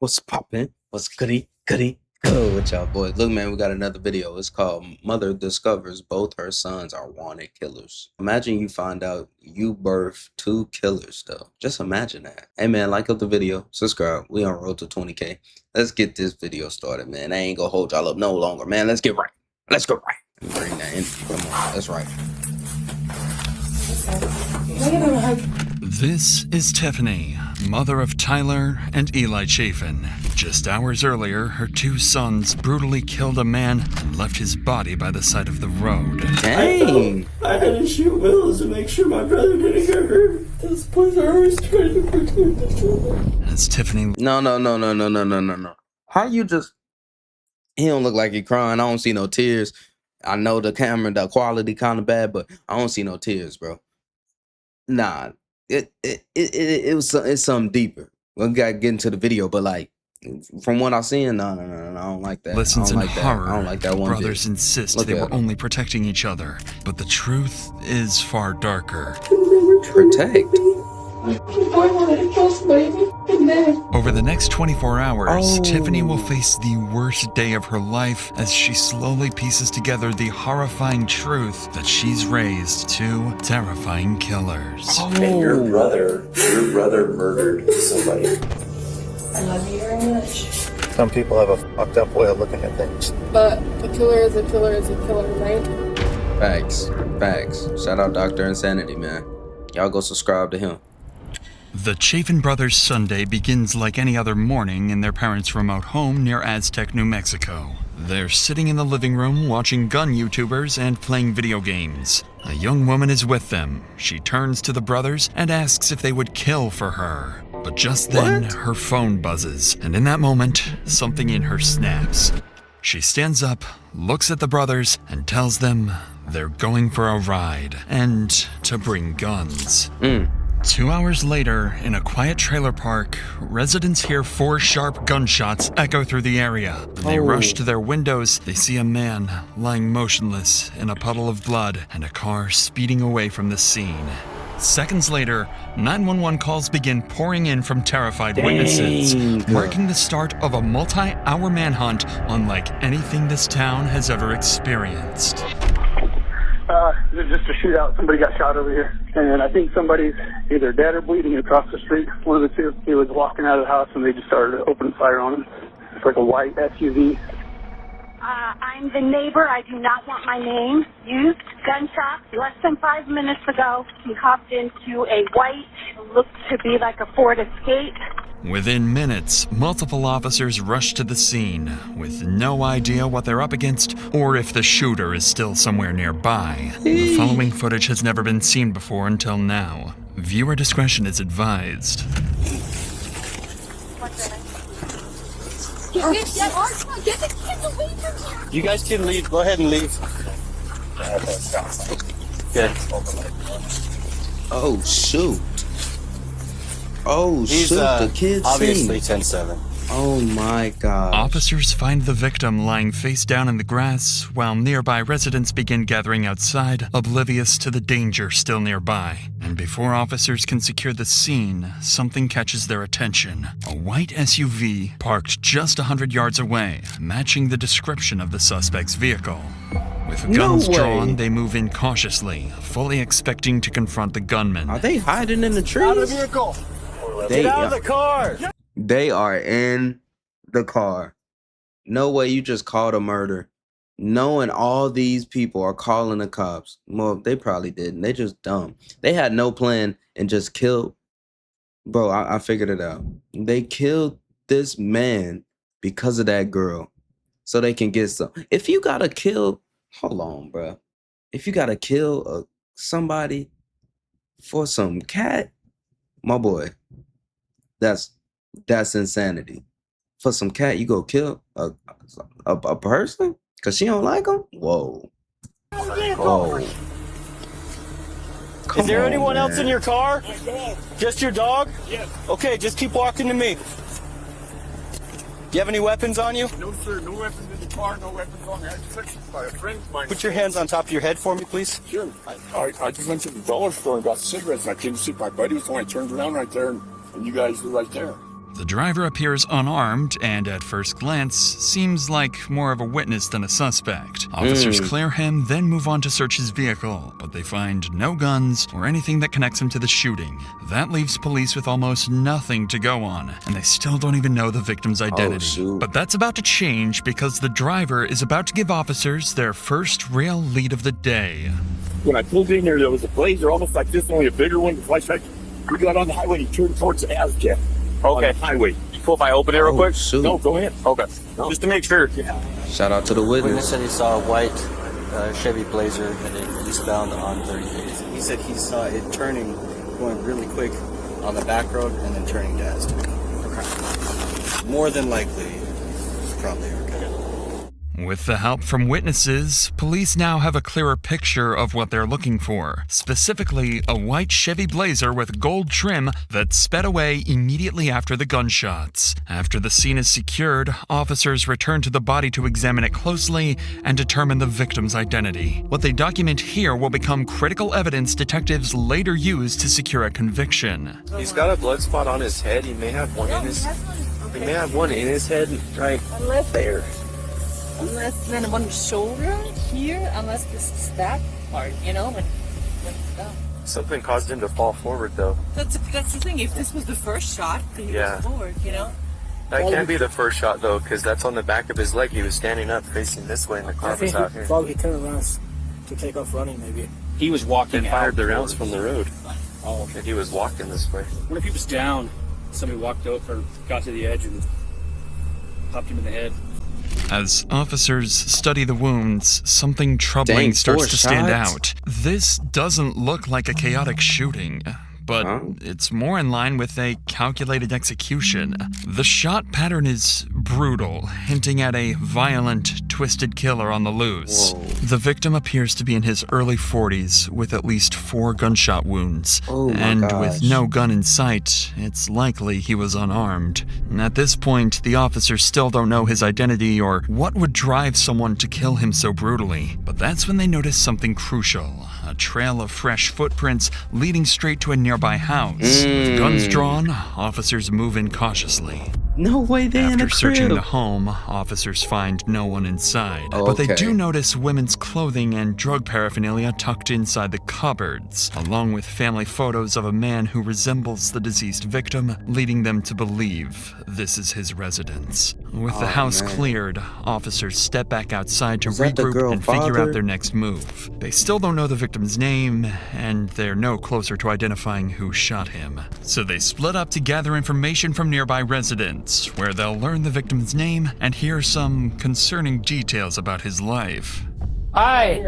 What's poppin'? What's goody go with y'all boys? Look, man, we got another video. It's called Mother Discovers Both Her Sons Are Wanted Killers. Imagine you find out you birthed two killers, though. Just imagine that. Hey, man, like up the video, subscribe. We on road to 20K. Let's get this video started, man. I ain't gonna hold y'all up no longer, man. Let's get right. Let's go right. Bring that in. Come on, that's right. This is Tiffany, mother of Tyler and Eli Chafin. Just hours earlier, her two sons brutally killed a man and left his body by the side of the road. Dang! I had to shoot Willis to make sure my brother didn't get hurt. Those boys are always trying to protect each other. As Tiffany... No. How you just... He don't look like he crying. I don't see no tears. I know the camera, the quality kind of bad, but I don't see no tears, bro. Nah, it's something deeper. We gotta get into the video, but like from what I'm seeing, no, I don't like that. Listens I don't in like horror. that. I don't like that one Brothers bit. insist Look they at were them. only protecting each other, but the truth is far darker. Protect. Boy wanted to kill somebody, and then Over the next 24 hours, Oh. Tiffany will face the worst day of her life as she slowly pieces together the horrifying truth that she's raised two terrifying killers. And your brother murdered somebody. I love you very much. Some people have a fucked up way of looking at things. But a killer is a killer is a killer, right? Facts. Shout out Dr. Insanity, man. Y'all go subscribe to him. The Chafin brothers' Sunday begins like any other morning in their parents' remote home near Aztec, New Mexico. They're sitting in the living room watching gun YouTubers and playing video games. A young woman is with them. She turns to the brothers and asks if they would kill for her. But just then, What? her phone buzzes, and in that moment, something in her snaps. She stands up, looks at the brothers, and tells them they're going for a ride and to bring guns. 2 hours later, in a quiet trailer park, residents hear 4 sharp gunshots echo through the area. When they rush to their windows, they see a man lying motionless in a puddle of blood and a car speeding away from the scene. Seconds later, 911 calls begin pouring in from terrified witnesses, marking the start of a multi-hour manhunt unlike anything this town has ever experienced. This is just a shootout. Somebody got shot over here. And I think somebody's either dead or bleeding across the street. One of the two. He was walking out of the house and they just started opening fire on him. It's like a white SUV. I'm the neighbor. I do not want my name used. Gunshots less than 5 minutes ago. He hopped into a white, looked to be like a Ford Escape. Within minutes, multiple officers rush to the scene, with no idea what they're up against or if the shooter is still somewhere nearby. The following footage has never been seen before until now. Viewer discretion is advised. You guys can leave. Go ahead and leave. Good. Oh shoot. He's the kid's obviously seen. 10-7. Oh my god. Officers find the victim lying face down in the grass, while nearby residents begin gathering outside, oblivious to the danger still nearby. And before officers can secure the scene, something catches their attention. A white SUV parked just 100 yards away, matching the description of the suspect's vehicle. With guns way. drawn, they move in cautiously, fully expecting to confront the gunman. Are they hiding in the trees? Out of the vehicle. Get out of the car. They are in the car. No way you just called a murder. Knowing all these people are calling the cops. Well, they probably didn't. They just dumb. They had no plan and just killed. Bro, I figured it out. They killed this man because of that girl. So they can get some. If you gotta kill, hold on, bro. If you gotta kill somebody for some cat, my boy, that's insanity. For some cat, you go kill a person because she don't like him? Whoa. Whoa. Is there anyone man. else in your car? Just your dog? Yes. Okay, just keep walking to me. Do you have any weapons on you? No, sir. No weapons in the car. No weapons on me. I just took by a friend of mine. Put your hands on top of your head for me, please. Sure. I just went to the dollar store and got cigarettes and I came to see my buddy. So I turned around right there and you guys were right there. The driver appears unarmed and at first glance seems like more of a witness than a suspect. Officers clear him, then move on to search his vehicle, but they find no guns or anything that connects him to the shooting. That leaves police with almost nothing to go on, and they still don't even know the victim's identity. But that's about to change because the driver is about to give officers their first real lead of the day. When I pulled in there was a blazer almost like this, only a bigger one. The flashlight. We got on the highway and he turned towards the Aztec. Okay. On the highway. Cool if I open it real quick? Shoot. No, go ahead. Okay. No. Just to make sure. Yeah. Shout out to the Witness witness. said he saw a white Chevy Blazer headed eastbound on 38. He said he saw it turning, going really quick on the back road and then turning to Aztec. Okay. More than likely, it's probably okay. With the help from witnesses, police now have a clearer picture of what they're looking for. Specifically, a white Chevy Blazer with gold trim that sped away immediately after the gunshots. After the scene is secured, officers return to the body to examine it closely and determine the victim's identity. What they document here will become critical evidence detectives later use to secure a conviction. He's got a blood spot on his head. He may have one in his. He may have one in his head right there. Unless then on the shoulder here, unless this is that part, you know, when Something caused him to fall forward, though. that's the thing. If this was the first shot, then he Yeah. goes forward, you know. That can't be the first shot, though, because that's on the back of his leg. He was standing up, facing this way, and the car was out here. Probably turned around to take off running, maybe. He was walking They out. fired the rounds from the road. Oh, And he was walking this way. what if he was down? Somebody walked over, got to the edge, and popped him in the head. As officers study the wounds, something troubling starts 4 to stand shots? out. This doesn't look like a chaotic shooting, but it's more in line with a calculated execution. The shot pattern is brutal, hinting at a violent, twisted killer on the loose. Whoa. The victim appears to be in his early 40s with at least 4 gunshot wounds. Oh my and gosh. with no gun in sight, it's likely he was unarmed. At this point, the officers still don't know his identity or what would drive someone to kill him so brutally. But that's when they notice something crucial. A trail of fresh footprints leading straight to a nearby house. With guns drawn, officers move in cautiously. No way they in After a crib. searching the home, officers find no one inside. But they Okay. do notice women's clothing and drug paraphernalia tucked inside the cupboards, along with family photos of a man who resembles the deceased victim, leading them to believe this is his residence. With the house man. cleared, officers step back outside to Was that the regroup girl and figure father? out their next move. They still don't know the victim's name, and they're no closer to identifying who shot him. So they split up to gather information from nearby residents, where they'll learn the victim's name and hear some concerning details about his life. Hi.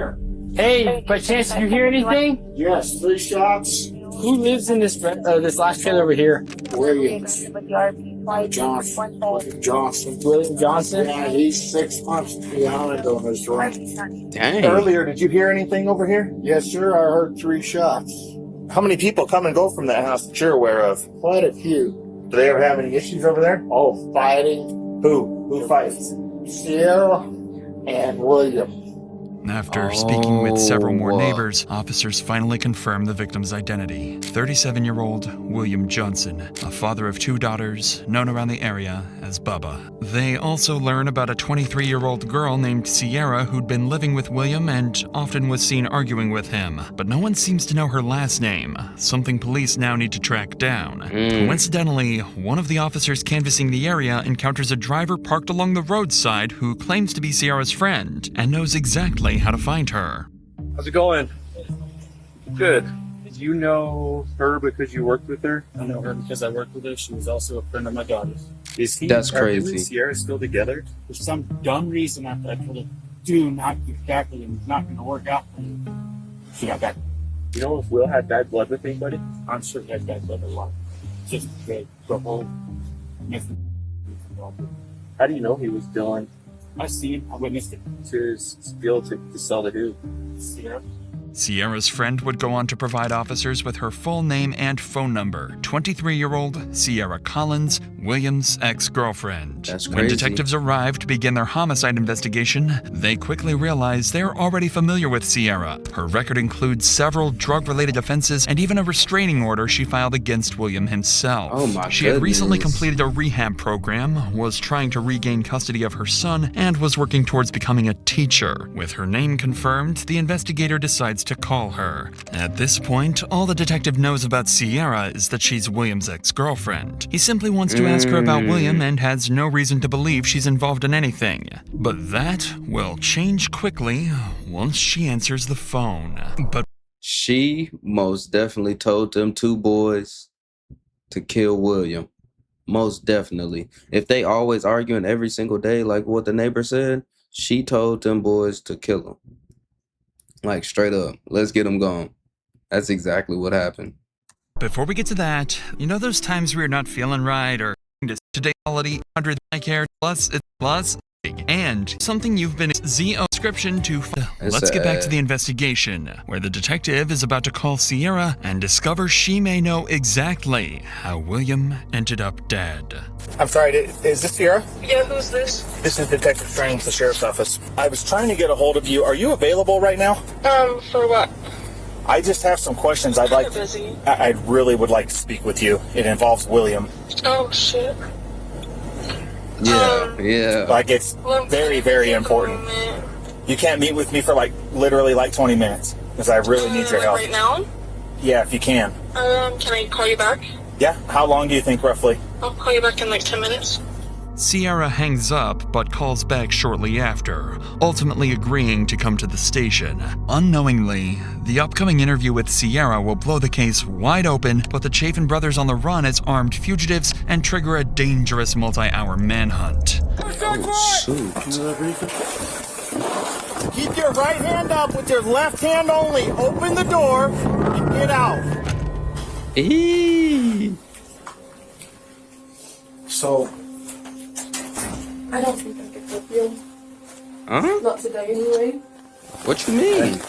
Hey, by chance, did you hear anything? Yes, 3 shots. Who lives in this last trailer over here? Williams. Johnson. Johnson. William Johnson? Yeah, he's 6 months behind on his rent. Dang. Earlier, did you hear anything over here? Yes, sir. I heard 3 shots. How many people come and go from that house that you're aware of? Quite a few. Do they ever have any issues over there? Oh, fighting. Who? Who fights? Sierra and William. After speaking with several more Oh. neighbors, officers finally confirm the victim's identity. 37-year-old William Johnson, a father of 2 daughters, known around the area as Bubba. They also learn about a 23-year-old girl named Sierra who'd been living with William and often was seen arguing with him. But no one seems to know her last name, something police now need to track down. Coincidentally, one of the officers canvassing the area encounters a driver parked along the roadside who claims to be Sierra's friend and knows exactly how to find her. How's it going? Good. Did you know her because you worked with her? I know her because I worked with her. She was also a friend of my daughter's. Is he? That's are him crazy. and Sierra still together? For some dumb reason, after I told her, do not get back with him. It's not going to work out. She got back. You know if Will had bad blood with anybody? I'm sure he had back with her a lot. Just the whole method. How do you know he was dealing I see him. I witnessed it. to steal to sell to who? Sierra. Sierra's friend would go on to provide officers with her full name and phone number. 23-year-old Sierra Collins, William's ex-girlfriend. That's When crazy. detectives arrive to begin their homicide investigation, they quickly realize they're already familiar with Sierra. Her record includes several drug-related offenses and even a restraining order she filed against William himself. Oh my She had recently goodness. completed a rehab program, was trying to regain custody of her son, and was working towards becoming a teacher. With her name confirmed, the investigator decides to call her. At this point, all the detective knows about Sierra is that she's William's ex-girlfriend. He simply wants to ask her about William and has no reason to believe she's involved in anything. But that will change quickly once she answers the phone. But She most definitely told them two boys to kill William. Most definitely. If they always arguing every single day, like what the neighbor said, she told them boys to kill him. Like straight up, let's get him gone. That's exactly what happened. before we get to that, you know those times where you're not feeling right or today quality 100 I care plus it's plus and something you've been ZO description to. Let's get back to the investigation, where the detective is about to call Sierra and discover she may know exactly how William ended up dead. I'm sorry, is this Sierra? Yeah, who's this? This is Detective Strange with the Sheriff's Office. I was trying to get a hold of you. Are you available right now? For what? I just have some questions I'd like. Busy. I really would like to speak with you. It involves William. Oh, shit. Yeah. Like it's very, very important. You can't meet with me for literally 20 minutes because I really need your help. Right now? Yeah, if you can. Can I call you back? Yeah. How long do you think roughly? I'll call you back in 10 minutes. Sierra hangs up but calls back shortly after, ultimately agreeing to come to the station. Unknowingly, the upcoming interview with Sierra will blow the case wide open, put the Chafin brothers on the run as armed fugitives, and trigger a dangerous multi-hour manhunt. Oh, shoot. Keep your right hand up with your left hand only. Open the door and get out. Eee. So, I don't think I could help you. Huh? Not today, anyway. What you mean?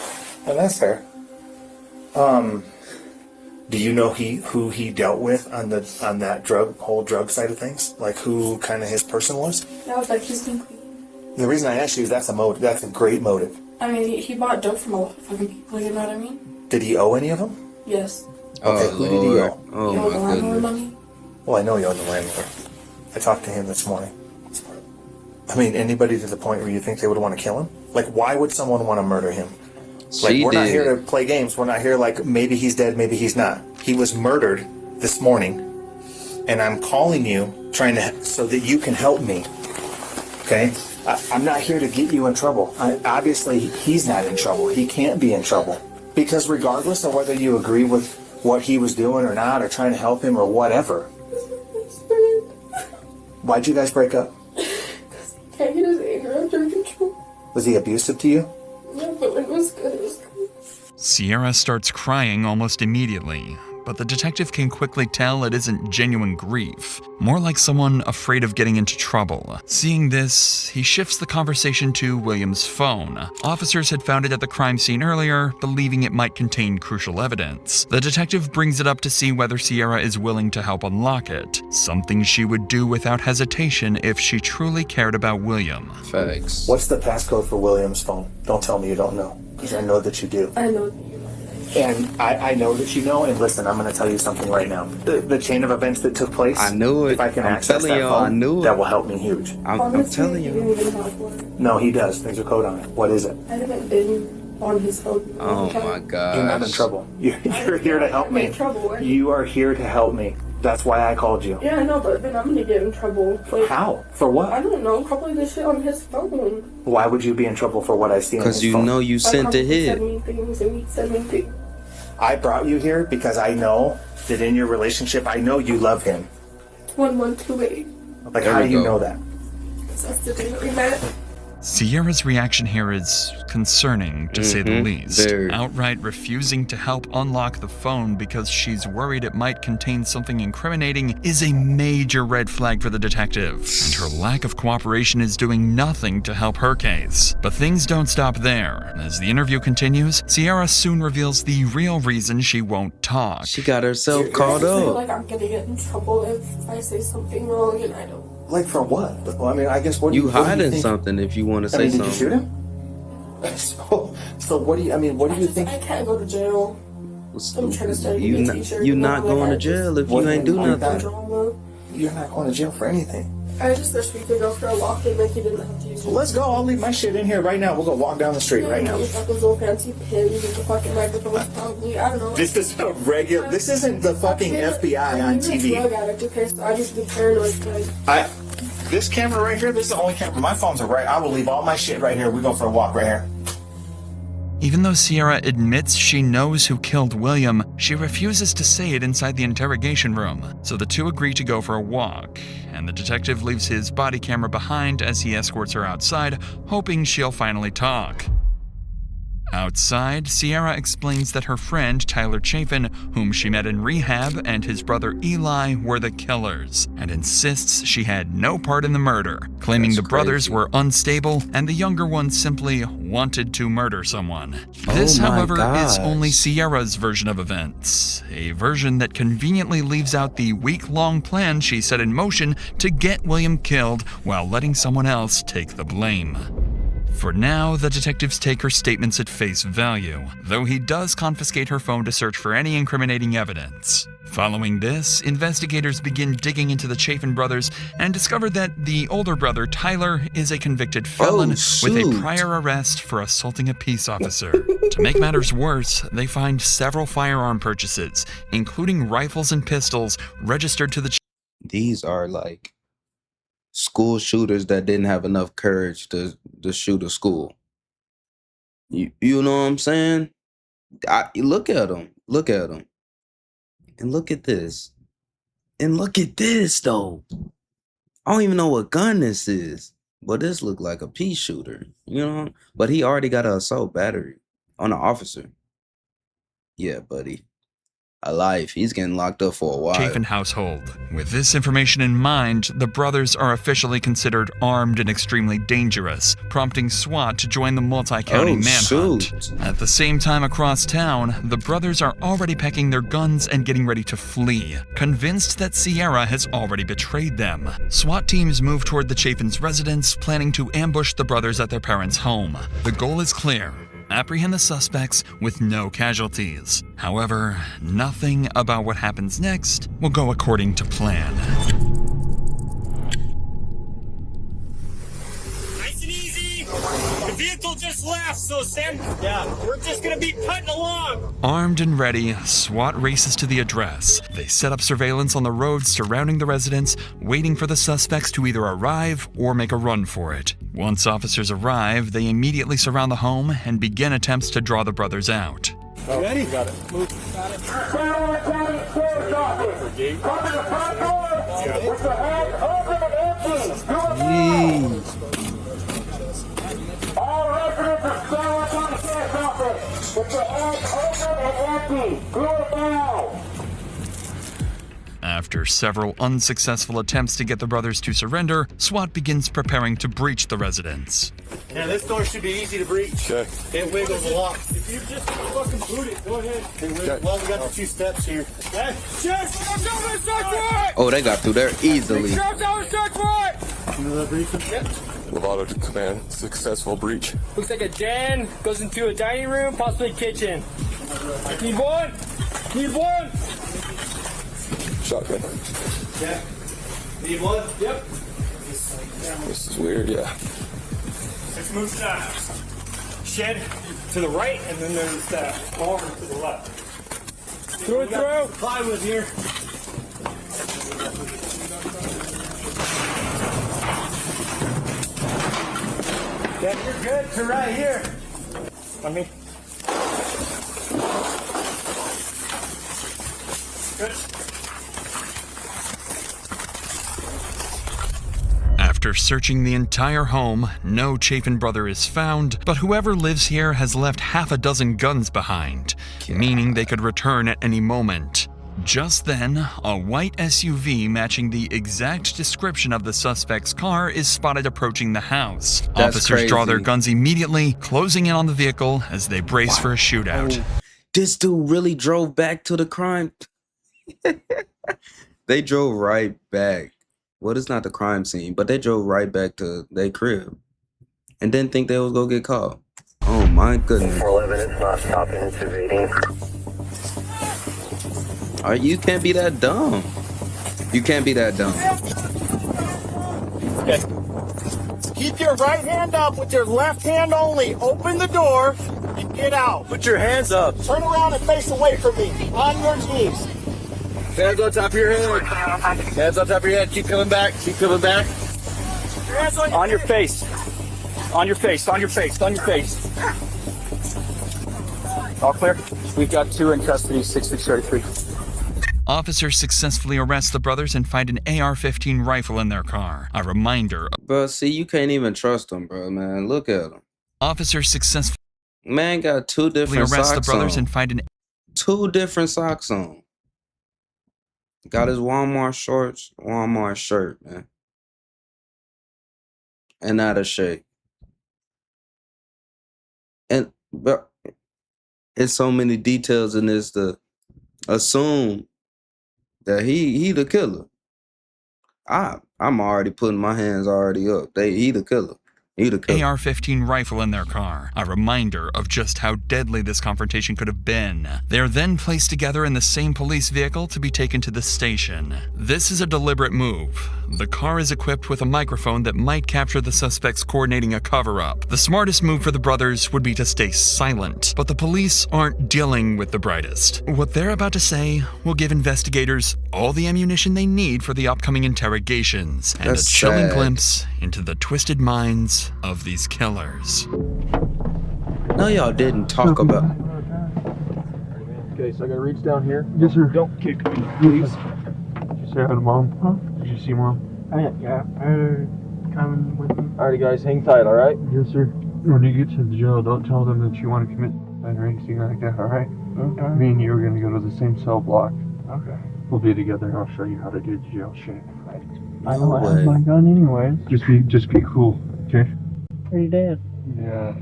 well, that's fair. Do you know who he dealt with on that whole drug side of things? Like who kind of his person was? That was his clean. The reason I asked you is that's a motive. That's a great motive. I mean, he bought dope from a lot of fucking people, you know what I mean? Did he owe any of them? Yes. Okay, who did he owe? Oh, He owed the my landlord goodness. money. Well, I know he owed the landlord. I talked to him this morning. I mean, anybody to the point where you think they would want to kill him? Like, why would someone want to murder him? Like, we're not here to play games. We're not here like, maybe he's dead, maybe he's not. He was murdered this morning, and I'm calling you so that you can help me, okay? I'm not here to get you in trouble. Obviously, he's not in trouble. He can't be in trouble. Because regardless of whether you agree with what he was doing or not, or trying to help him or whatever, why'd you guys break up? Can't get his anger under control. Was he abusive to you? Yeah, but when it was good, it was good. Sierra starts crying almost immediately, but the detective can quickly tell it isn't genuine grief, more like someone afraid of getting into trouble. Seeing this, he shifts the conversation to William's phone. Officers had found it at the crime scene earlier, believing it might contain crucial evidence. The detective brings it up to see whether Sierra is willing to help unlock it, something she would do without hesitation if she truly cared about William. Facts. What's the passcode for William's phone? Don't tell me you don't know, because I know that you do. I know that you know. And I know that you know, and listen, I'm going to tell you something right now. The chain of events that took place, I knew it. if I can I'm access telling that y'all, phone, I knew it. that will help me huge. I'm telling He you. didn't even have one. No, he does. There's a code on it. What is it? I haven't been on his phone. Oh my god. You're not in trouble. You're here to help me. I'm in trouble. You are here to help me. That's why I called you. Yeah, I know, but then I'm gonna get in trouble. Like, How? For what? I don't know. Probably the shit on his phone. Why would you be in trouble for what I see on his Because phone? you know you sent the hit. Said me things and he said me things. I brought you here because I know that in your relationship, I know you love him. 1128. Like, There how we do you go. know that? That's the day that we met. Sierra's reaction here is concerning, to say the least. very. Outright refusing to help unlock the phone because she's worried it might contain something incriminating is a major red flag for the detective, and her lack of cooperation is doing nothing to help her case. But things don't stop there. As the interview continues, Sierra soon reveals the real reason she won't talk. She got herself I called just feel up. like I'm gonna get in trouble if I say something wrong, and I don't. Like for what? Well, I mean, I guess what You what do you hiding think? something if you want to I say mean, did you shoot something. him? So what do you? I mean, what do you think? I can't go to jail. I'm trying to start You being a not, teacher. you not know, going to I jail if you What- ain't do I'm nothing. drama. You're not going to jail for anything. I just wish we could go for a walk and like you didn't have to use. Well, let's go. I'll leave my shit in here right now. We'll go walk down the street right now. With like those little fancy pins and the fucking microphones, probably. I don't know. This is a regular. This isn't the fucking FBI on You're a TV. drug addict, okay? So I just be paranoid. Like, This camera right here. This is the only camera. My phones are right. I will leave all my shit right here. We go for a walk right here. Even though Sierra admits she knows who killed William, she refuses to say it inside the interrogation room, so the two agree to go for a walk, and the detective leaves his body camera behind as he escorts her outside, hoping she'll finally talk. Outside, Sierra explains that her friend Tyler Chafin, whom she met in rehab, and his brother Eli were the killers, and insists she had no part in the murder, claiming That's the brothers crazy. were unstable and the younger one simply wanted to murder someone. This, Oh my however, is gosh. only Sierra's version of events, a version that conveniently leaves out the week-long plan she set in motion to get William killed while letting someone else take the blame. For now, the detectives take her statements at face value, though he does confiscate her phone to search for any incriminating evidence. Following this, investigators begin digging into the Chafin brothers and discover that the older brother, Tyler, is a convicted felon with a shoot. prior arrest for assaulting a peace officer. To make matters worse, they find several firearm purchases, including rifles and pistols, registered to the These are like school shooters that didn't have enough courage to shoot a school. You know what I'm saying? Look at them. Look at them. And look at this. And look at this, though. I don't even know what gun this is. But this look like a pea shooter. You know? But he already got an assault battery on an officer. Yeah, buddy. A life. He's getting locked up for a while. Chafin household. With this information in mind, the brothers are officially considered armed and extremely dangerous, prompting SWAT to join the multi-county manhunt. shoot. At the same time across town, the brothers are already packing their guns and getting ready to flee, convinced that Sierra has already betrayed them. SWAT teams move toward the Chafin's residence, planning to ambush the brothers at their parents' home. The goal is clear: apprehend the suspects with no casualties. However, nothing about what happens next will go according to plan. Nice and easy. The vehicle just left, so stand. Yeah, we're just gonna be putting along. Armed and ready, SWAT races to the address. They set up surveillance on the roads surrounding the residence, waiting for the suspects to either arrive or make a run for it. Once officers arrive, they immediately surround the home and begin attempts to draw the brothers out. You ready? Got it. Move. Got it. All residents are still up on the sheriff's office. With the heads open and empty. Cool down. After several unsuccessful attempts to get the brothers to surrender, SWAT begins preparing to breach the residence. Yeah, this door should be easy to breach. Okay. It wiggles a lot. If you just fucking boot it, go ahead. Well, we got the 2 steps here. Okay. Oh, they got through there easily. You know that breach? Yep. Lovato to command. Successful breach. Looks like a den. Goes into a dining room, possibly a kitchen. Need one. Need one. Shotgun. Yeah. Need one. Yep. This is weird, yeah. Let's move the shed to the right, and then there's the barn to the left. Through and through. Plywood here. Yeah, you're good to right here. Let me. Good. After searching the entire home, no Chafin brother is found, but whoever lives here has left half a dozen guns behind, meaning they could return at any moment. Just then, a white SUV matching the exact description of the suspect's car is spotted approaching the house. That's Officers draw their crazy. guns immediately, closing in on the vehicle as they brace for a shootout. Oh, this dude really drove back to the crime. They drove right back. Well, it's not the crime scene, but they drove right back to their crib and didn't think they was gonna get caught. Oh my goodness. 411 is not stopping into reading. You can't be that dumb. You can't be that dumb. Okay. Keep your right hand up with your left hand only. Open the door and get out. Put your hands up. Turn around and face away from me. On your knees. Hands on top of your head. Hands on top of your head. Keep coming back. Keep coming back. Hands On your face. On your face. On your face. On your face. All clear? We've got 2 in custody, 6633. Officers successfully arrest the brothers and find an AR-15 rifle in their car. A reminder. Bro, see, you can't even trust them, bro, man. Look at them. Officers successfully Man got 2 different arrest socks the brothers on. and find an 2 different socks on. Got his Walmart shorts, Walmart shirt, man. And not a shake. And bro, it's so many details in this to assume that he the killer. I'm already putting my hands already up. He the killer. He the killer. AR-15 rifle in their car. A reminder of just how deadly this confrontation could have been. They are then placed together in the same police vehicle to be taken to the station. This is a deliberate move. The car is equipped with a microphone that might capture the suspects coordinating a cover-up. The smartest move for the brothers would be to stay silent, but the police aren't dealing with the brightest. What they're about to say will give investigators all the ammunition they need for the upcoming interrogations, and That's a chilling sad. glimpse into the twisted minds of these killers. No, y'all didn't talk about. Okay, so I gotta reach down here. Yes, sir. Don't kick me, please. Did you say hi to mom? Huh? Did you see mom? Yeah. Coming with me. Alrighty, guys, hang tight, alright? Yes, sir. When you get to the jail, don't tell them that you want to commit suicide or anything like that, alright? Okay. Me and you are gonna go to the same cell block. Okay. We'll be together. I'll show you how to do jail shit. I know I have my gun anyways. Just be cool, okay? Pretty dead. Yeah.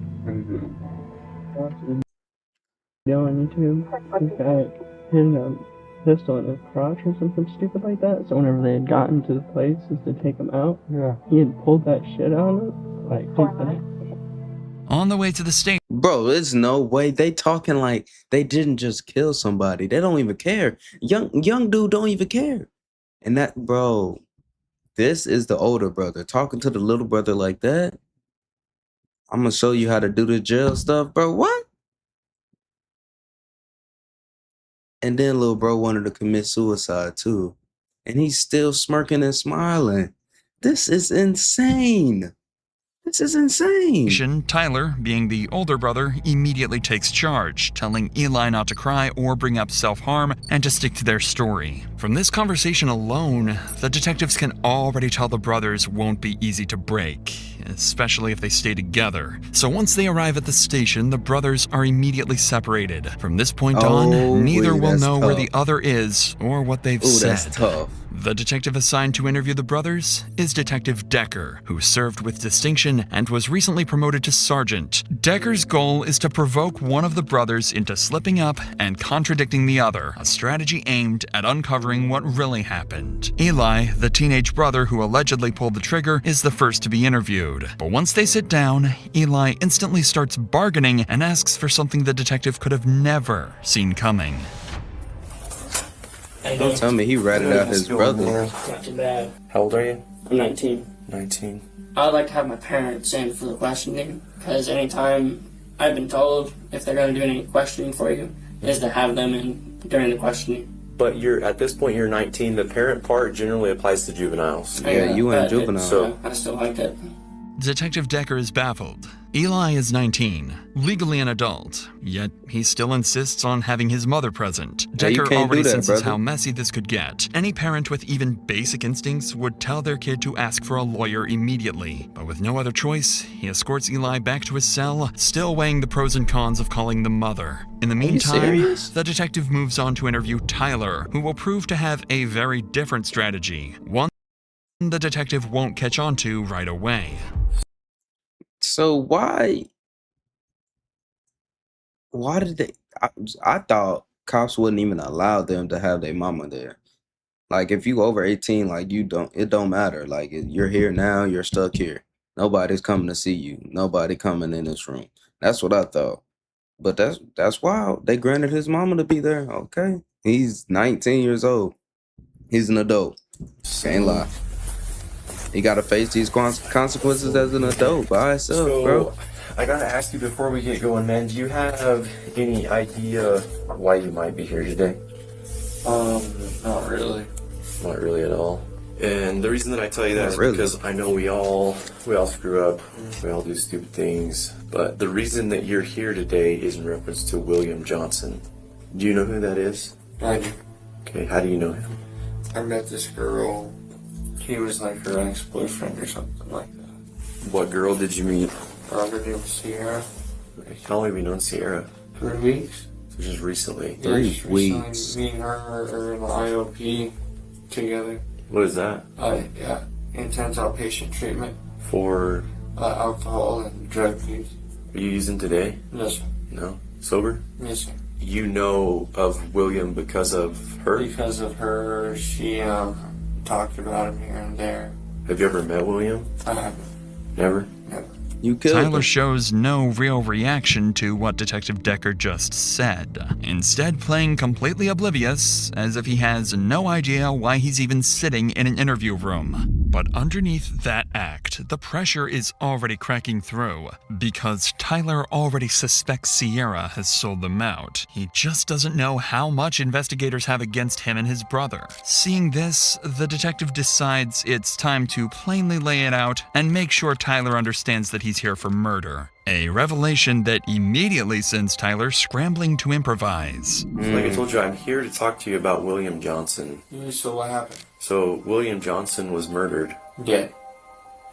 You on YouTube, this guy hid a pistol in his crotch or something stupid like that. So whenever they had gotten to the places to take him out, yeah, he had pulled that shit out of it. Like, On the way to the station, Bro, there's no way. They talking like they didn't just kill somebody. They don't even care. Young dude don't even care. And that, bro, this is the older brother talking to the little brother like that. I'm gonna show you how to do the jail stuff, bro. What? And then little bro wanted to commit suicide too. And he's still smirking and smiling. This is insane. This is insane. Tyler, being the older brother, immediately takes charge, telling Eli not to cry or bring up self-harm and to stick to their story. From this conversation alone, the detectives can already tell the brothers won't be easy to break, especially if they stay together. So once they arrive at the station, the brothers are immediately separated. From this point on, neither will know where the other is or what they've said. That's tough. The detective assigned to interview the brothers is Detective Decker, who served with distinction and was recently promoted to sergeant. Decker's goal is to provoke one of the brothers into slipping up and contradicting the other, a strategy aimed at uncovering what really happened. Eli, the teenage brother who allegedly pulled the trigger, is the first to be interviewed. But once they sit down, Eli instantly starts bargaining and asks for something the detective could have never seen coming. Don't tell me he ratted out his brother. Not too bad. How old are you? I'm 19. 19. I would like to have my parents in for the questioning, because anytime I've been told if they're going to do any questioning for you, is to have them in during the questioning. But you're at this point you're 19. The parent part generally applies to juveniles. Yeah, you in juvenile. So I still like it. Detective Decker is baffled. Eli is 19, legally an adult, yet he still insists on having his mother present. Yeah, you Decker can't already do that, senses brother. how messy this could get. Any parent with even basic instincts would tell their kid to ask for a lawyer immediately. But with no other choice, he escorts Eli back to his cell, still weighing the pros and cons of calling the mother. In the meantime, the detective moves on to interview Tyler, who will prove to have a very different strategy, one the detective won't catch on to right away. So why did they? I thought cops wouldn't even allow them to have their mama there. Like if you over 18, like it don't matter. Like you're here now, you're stuck here. Nobody's coming to see you. Nobody coming in this room. That's what I thought. But that's wild. They granted his mama to be there. Okay, he's 19 years old. He's an adult. Can't lie. He got to face these consequences as an adult by himself, bro. I gotta ask you before we get going, man. Do you have any idea why you might be here today? Not really. Not really at all. And the reason that I tell you that is because I know we all screw up. We all do stupid things. But the reason that you're here today is in reference to William Johnson. Do you know who that is? I do. Okay, how do you know him? I met this girl. He was like her ex-boyfriend or something like that. What girl did you meet? Her name was Sierra. Okay, how long have you known Sierra? 3 weeks. So just recently. 3 weeks. Me and her are in the IOP together. What is that? Intense outpatient treatment. For? Alcohol and drug use. Are you using today? Yes, sir. No? Sober? Yes, sir. You know of William because of her? Because of her, she talked about him here and there. Have you ever met William? I haven't. Never? Never. Tyler shows no real reaction to what Detective Decker just said, instead playing completely oblivious, as if he has no idea why he's even sitting in an interview room. But underneath that act, the pressure is already cracking through, because Tyler already suspects Sierra has sold them out. He just doesn't know how much investigators have against him and his brother. Seeing this, the detective decides it's time to plainly lay it out and make sure Tyler understands that he's here for murder. A revelation that immediately sends Tyler scrambling to improvise. Like I told you, I'm here to talk to you about William Johnson. So what happened? So William Johnson was murdered. Dead.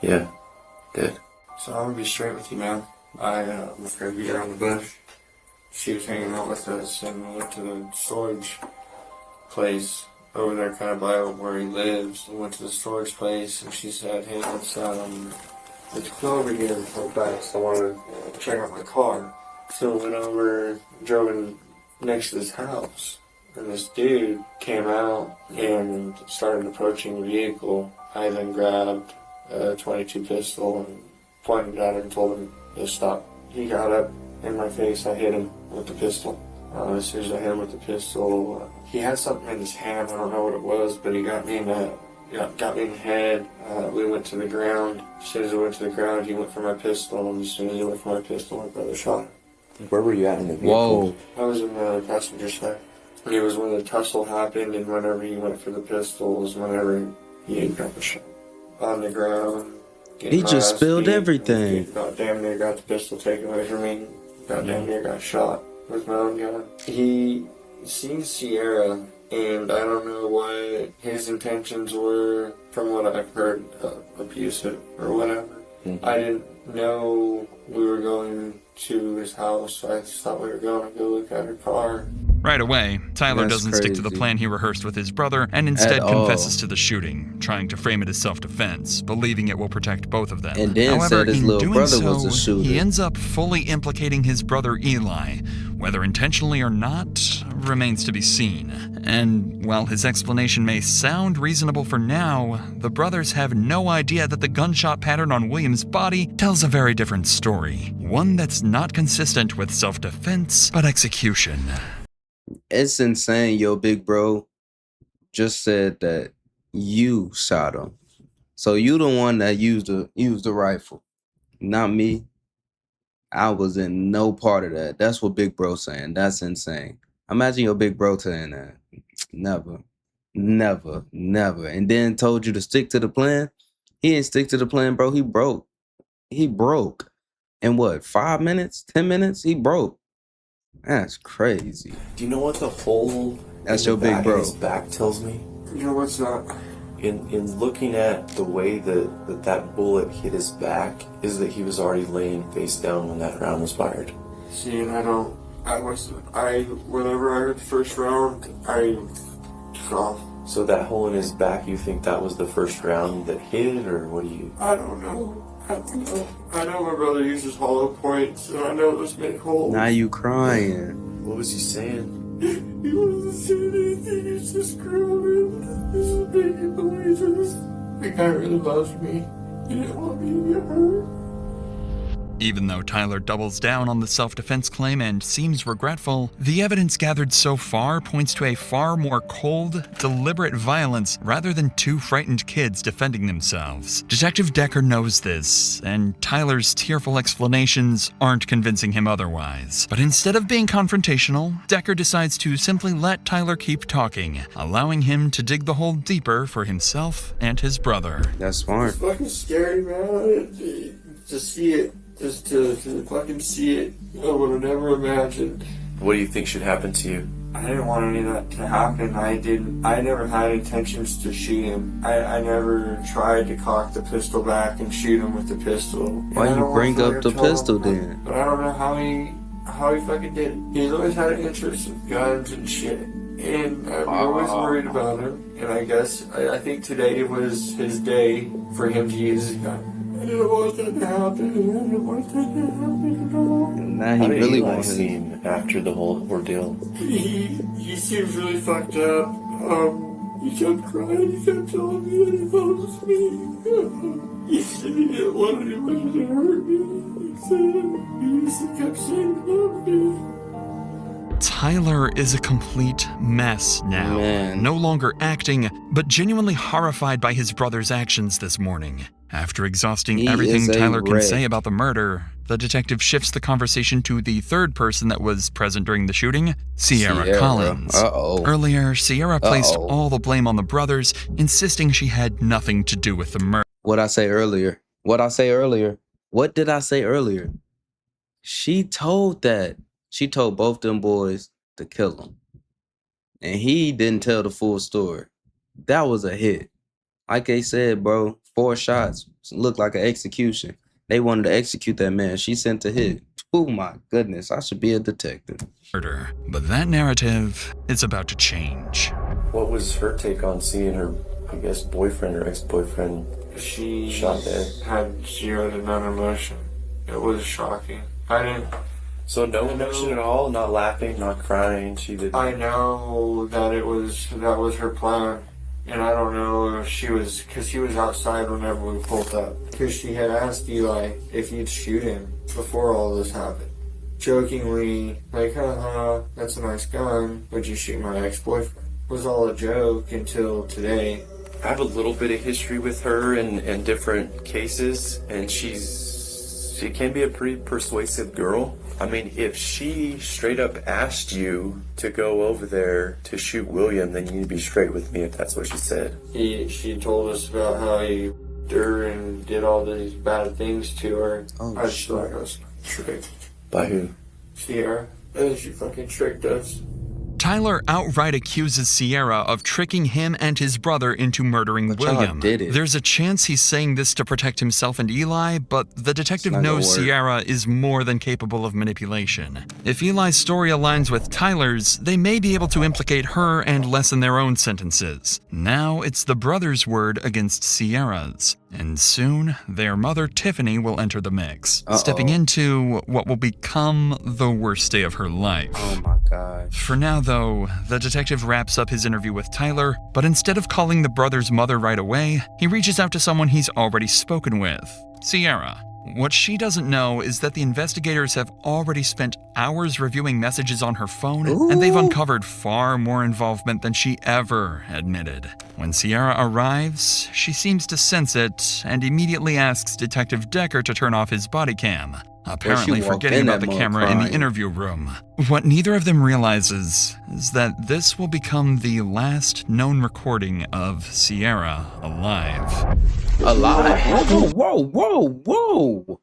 Yeah, dead. So I'm gonna be straight with you, man. I was gonna beat her on the bush. She was hanging out with us, and we went to the storage place over there, kind of by where he lives. We went to the storage place, and she said, "Hey, let's come over here real fast. I want to check out my car." So we went over, drove in next to this house, and this dude came out and started approaching the vehicle. I then grabbed a .22 pistol and pointed at him and told him to stop. He got up in my face. I hit him with the pistol. As soon as I hit him with the pistol, he had something in his hand. I don't know what it was, but he got me in the head. We went to the ground. As soon as we went to the ground, he went for my pistol, and as soon as he went for my pistol, my brother shot him. Where were you at in the vehicle? Whoa. I was in the passenger side. It was when the tussle happened, and whenever he went for the pistols, whenever he got the shot. On the ground. He just spilled everything. Got damn near got the pistol taken away from me. Got damn near got shot with my own gun. He seen Sierra, and I don't know what his intentions were. From what I've heard, abusive or whatever. I didn't know we were going to his house. I just thought we were going to go look at her car. Right away, Tyler doesn't stick to the plan he rehearsed with his brother and instead confesses to the shooting, trying to frame it as self-defense, believing it will protect both of them. And then However, said his in little doing brother so, was a shooter. he ends up fully implicating his brother Eli. Whether intentionally or not, remains to be seen. And while his explanation may sound reasonable for now, the brothers have no idea that the gunshot pattern on William's body tells a very different story. One that's not consistent with self-defense, but execution. It's insane, yo, big bro just said that you shot him. So you the one that used the rifle, not me. I was in no part of that. That's what big bro saying. That's insane. Imagine your big bro saying that. Never. And then told you to stick to the plan. He didn't stick to the plan, bro. He broke. In what, 5 minutes, 10 minutes? He broke. That's crazy. Do you know what the hole That's in your the big back bro. of his back tells me? You know what's that? In looking at the way that bullet hit his back, is that he was already laying face down when that round was fired. See, and whenever I heard the first round, I took off. So that hole in his back, you think that was the first round that hit, or what do you? I don't know. I know my brother uses hollow points, and I know those make holes. Now you crying. What was he saying? He wasn't saying anything, he's just screaming. This is making noises. The guy really loves me. He didn't want me to get hurt. Even though Tyler doubles down on the self-defense claim and seems regretful, the evidence gathered so far points to a far more cold, deliberate violence rather than two frightened kids defending themselves. Detective Decker knows this, and Tyler's tearful explanations aren't convincing him otherwise. But instead of being confrontational, Decker decides to simply let Tyler keep talking, allowing him to dig the hole deeper for himself and his brother. That's smart. It's fucking scary, man. To see it. Just to fucking see it, I would have never imagined. What do you think should happen to you? I didn't want any of that to happen. I never had intentions to shoot him. I never tried to cock the pistol back and shoot him with the pistol. Why you bring up the pistol then? But I don't know how he fucking did it. He's always had an interest in guns and shit. And I'm always worried about him. And I guess, I think today was his day for him to use his gun. I didn't want that to happen. I didn't want that to happen at all. Now he really wants him after the whole ordeal. He seems really fucked up. He kept crying. He kept telling me that he thought it was me. He said he didn't want anybody to hurt me. He kept saying he loved me. Tyler is a complete mess now. Man. No longer acting, but genuinely horrified by his brother's actions this morning. After exhausting everything Tyler can say about the murder, the detective shifts the conversation to the third person that was present during the shooting, Sierra Collins. Earlier, Sierra placed all the blame on the brothers, insisting she had nothing to do with the murder. What did I say earlier? What did I say earlier? She told both them boys to kill him. And he didn't tell the full story. That was a hit. Like they said, bro, 4 shots looked like an execution. They wanted to execute that man. She sent a hit. Oh my goodness, I should be a detective. Murder. But that narrative is about to change. What was her take on seeing her, I guess, boyfriend or ex-boyfriend shot dead? Had zero to none emotion. It was shocking. So no emotion at all? Not laughing, not crying? She did. I know that that was her plan. And I don't know if because he was outside whenever we pulled up. Because she had asked Eli if you'd shoot him before all this happened. Jokingly, like, that's a nice gun, would you shoot my ex-boyfriend? It was all a joke until today. I have a little bit of history with her in different cases, and she can be a pretty persuasive girl. I mean, if she straight up asked you to go over there to shoot William, then you need to be straight with me if that's what she said. She told us about how he her and did all these bad things to her. I just thought I was tricked. By who? Sierra. And she fucking tricked us. Tyler outright accuses Sierra of tricking him and his brother into murdering William. There's a chance he's saying this to protect himself and Eli, but the detective knows Sierra is more than capable of manipulation. If Eli's story aligns with Tyler's, they may be able to implicate her and lessen their own sentences. Now it's the brothers' word against Sierra's. And soon, their mother Tiffany will enter the mix, stepping into what will become the worst day of her life. Oh my God. For now, though, the detective wraps up his interview with Tyler, but instead of calling the brother's mother right away, he reaches out to someone he's already spoken with, Sierra. What she doesn't know is that the investigators have already spent hours reviewing messages on her phone, and they've uncovered far more involvement than she ever admitted. When Sierra arrives, she seems to sense it and immediately asks Detective Decker to turn off his body cam, apparently forgetting about the camera in the interview room. What neither of them realizes is that this will become the last known recording of Sierra alive. Alive? Whoa, whoa, whoa, whoa!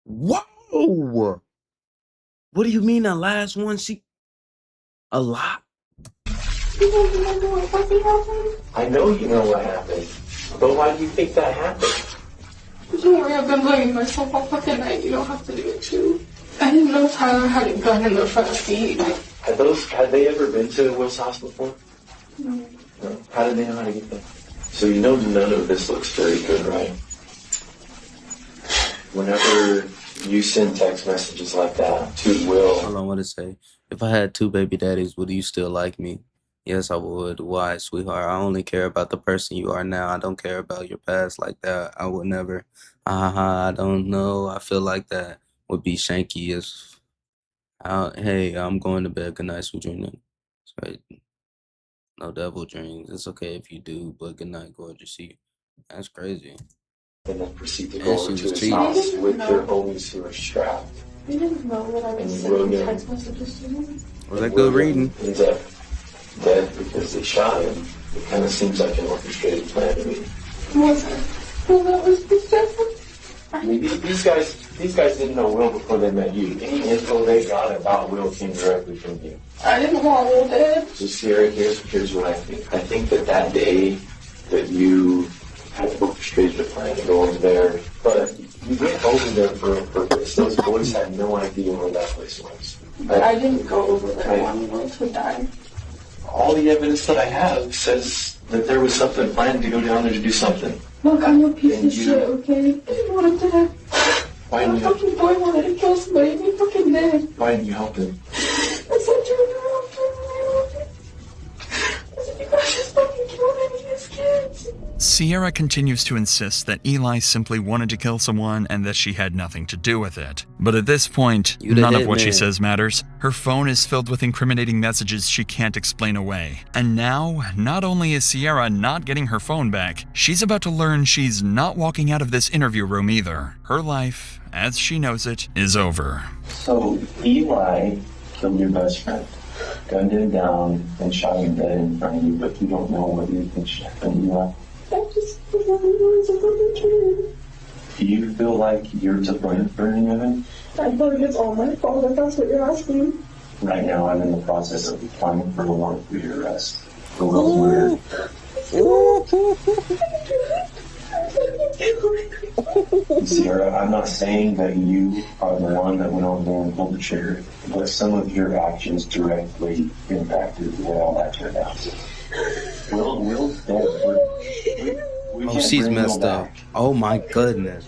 Whoa! What do you mean the last one? A lot? You don't remember what happened? I know you know what happened. But why do you think that happened? Don't worry, I've been blaming myself all fucking night. You don't have to do it too. I didn't know Tyler had a gun in the front seat. Had they ever been to Will's house before? No. No. How did they know how to get there? So you know none of this looks very good, right? Whenever you send text messages like that to Will. Hold on, what it say? If I had 2 baby daddies, would you still like me? Yes, I would. Why, sweetheart? I only care about the person you are now. I don't care about your past like that. I would never. I don't know. I feel like that would be shanky as. Hey, I'm going to bed. Good night, sweet dreams. Right. No devil dreams. It's okay if you do, but good night, gorgeous. That's crazy. And then proceed to go over to his house with their homies who are strapped. You didn't know that I was sending text messages to him? Was that good reading? Ends up dead because they shot him. It kind of seems like an orchestrated plan to me. Was it? Well, that was the second. I mean, these guys didn't know Will before they met you. Any info they got about Will came directly from you. I didn't want Will dead. So Sierra, here's what I think. I think that day that you had orchestrated a plan to go over there, but you went over there for a purpose. Those boys had no idea where that place was. I didn't go over there wanting Will to die. All the evidence that I have says that there was something planned to go down there to do something. Look, I'm a piece of shit, okay? I didn't want him to die. My fucking boy wanted to kill somebody and he fucking did. Why didn't you help him? I said you were around. I said you guys just fucking killed any of his kids. Sierra continues to insist that Eli simply wanted to kill someone and that she had nothing to do with it. But at this point, none of what she says matters. Her phone is filled with incriminating messages she can't explain away. And now, not only is Sierra not getting her phone back, she's about to learn she's not walking out of this interview room either. Her life, as she knows it, is over. So Eli killed your best friend, gunned him down, and shot him dead in front of you, but you don't know what you think should happen, Eli. I just was having words of fucking Do you feel like you're to blame for any of it? I feel like it's all my fault if that's what you're asking. Right now, I'm in the process of applying for a warrant for your arrest. For Will's murder. Sierra, I'm not saying that you are the one that went over there and pulled the trigger, but some of your actions directly impacted the way all that turned out. Will's dead. Oh, she's messed up. Oh my goodness.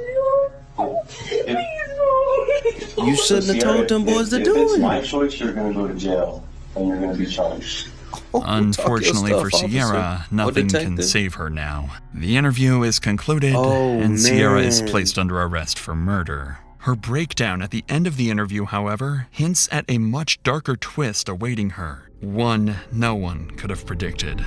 You shouldn't have told them boys to do it. If it's my choice, you're going to go to jail and you're going to be charged. Unfortunately for Sierra, nothing can save her now. The interview is concluded, and Sierra is placed under arrest for murder. Her breakdown at the end of the interview, however, hints at a much darker twist awaiting her, one no one could have predicted.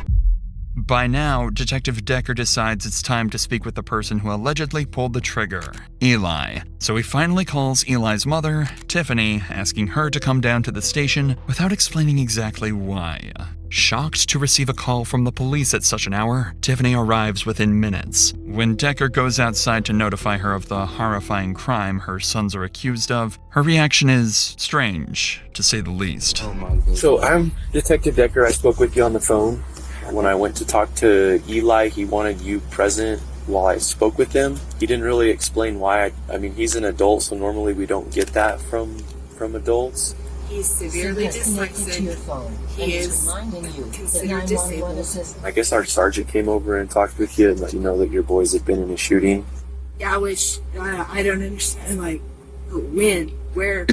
By now, Detective Decker decides it's time to speak with the person who allegedly pulled the trigger, Eli. So he finally calls Eli's mother, Tiffany, asking her to come down to the station without explaining exactly why. Shocked to receive a call from the police at such an hour, Tiffany arrives within minutes. When Decker goes outside to notify her of the horrifying crime her sons are accused of, her reaction is strange, to say the least. So I'm Detective Decker. I spoke with you on the phone. When I went to talk to Eli, he wanted you present while I spoke with him. He didn't really explain why. I mean, he's an adult, so normally we don't get that from adults. He's severely dyslexic. He is considered disabled. I guess our sergeant came over and talked with you and let you know that your boys had been in a shooting. Yeah, which I don't understand. Like, when, where,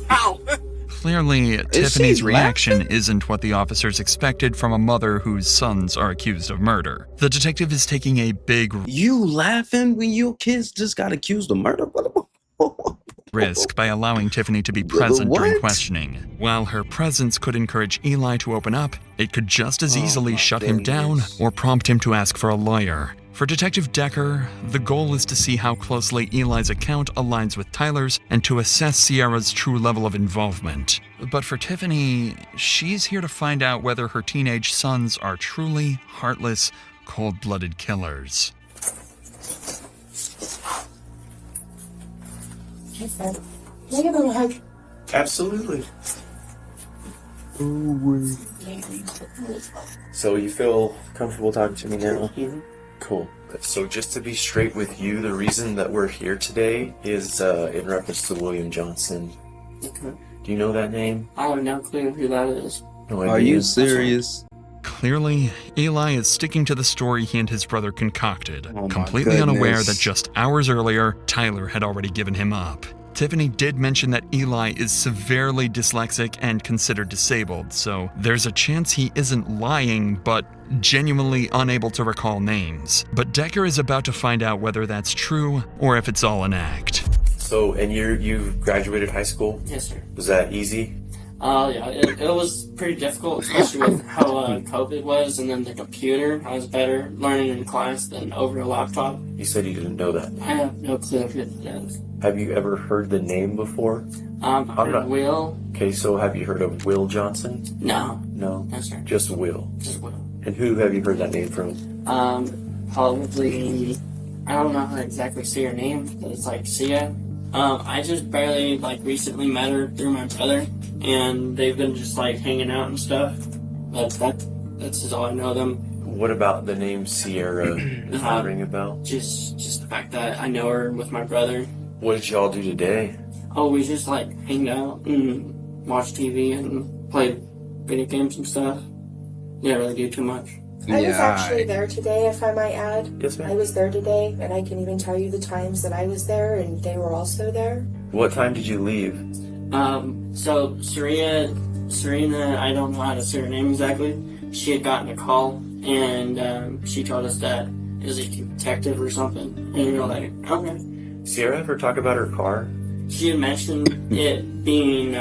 how? Clearly, Tiffany's reaction isn't what the officers expected from a mother whose sons are accused of murder. The detective is taking a big You laughing when your kids just got accused of murder? risk by allowing Tiffany to be present during questioning. While her presence could encourage Eli to open up, it could just as easily shut him down or prompt him to ask for a lawyer. For Detective Decker, the goal is to see how closely Eli's account aligns with Tyler's and to assess Sierra's true level of involvement. But for Tiffany, she's here to find out whether her teenage sons are truly heartless, cold-blooded killers. Can I give him a hug? Absolutely. So you feel comfortable talking to me now? Cool. So just to be straight with you, the reason that we're here today is in reference to William Johnson. Okay. Do you know that name? I have no clue who that is. No idea. Are you serious? Clearly, Eli is sticking to the story he and his brother concocted, Oh my completely unaware goodness. that just hours earlier, Tyler had already given him up. Tiffany did mention that Eli is severely dyslexic and considered disabled, so there's a chance he isn't lying, but genuinely unable to recall names. But Decker is about to find out whether that's true or if it's all an act. So, and you graduated high school? Yes, sir. Was that easy? Yeah, it was pretty difficult, especially with how COVID was, and then the computer. I was better learning in class than over a laptop. You said you didn't know that. I have no clue who that is. Have you ever heard the name before? I heard Will. Okay, so have you heard of Will Johnson? No. No? No, sir. Just Will. Just Will. And who have you heard that name from? Probably, I don't know how to exactly say her name, but it's like Sia. I just barely, recently met her through my brother, and they've been just, hanging out and stuff. But that's just all I know them. What about the name Sierra? Does that ring a bell? Just the fact that I know her with my brother. What did y'all do today? Oh, we just, hanged out and watched TV and played video games and stuff. Didn't really do too much. I was actually there today, if I might add. Yes, ma'am. I was there today, and I can even tell you the times that I was there, and they were also there. What time did you leave? So Serena, I don't know how to say her name exactly. She had gotten a call, and she told us that it was a detective or something. And we were like, okay. Sierra ever talk about her car? She had mentioned it being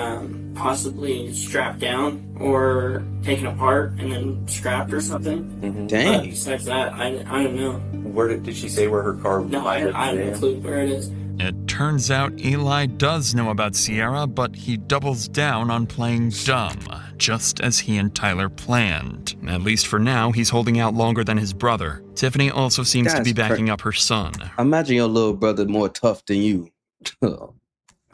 possibly strapped down or taken apart and then scrapped or something. Mm-hmm. Dang. But besides that, I don't know. Where did she say where her car was? No, I have no clue where it is. It turns out Eli does know about Sierra, but he doubles down on playing dumb, just as he and Tyler planned. At least for now, he's holding out longer than his brother. Tiffany also seems to be backing up her son. Imagine your little brother more tough than you.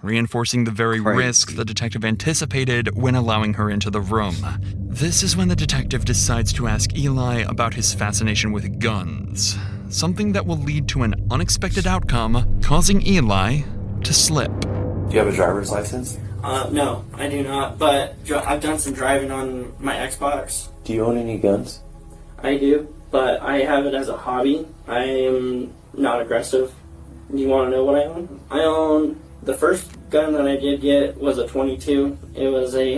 Reinforcing the very risk the detective anticipated when allowing her into the room. This is when the detective decides to ask Eli about his fascination with guns, something that will lead to an unexpected outcome, causing Eli to slip. Do you have a driver's license? No, I do not, but I've done some driving on my Xbox. Do you own any guns? I do, but I have it as a hobby. I am not aggressive. Do you want to know what I own? I own... The first gun that I did get was a 22. It was a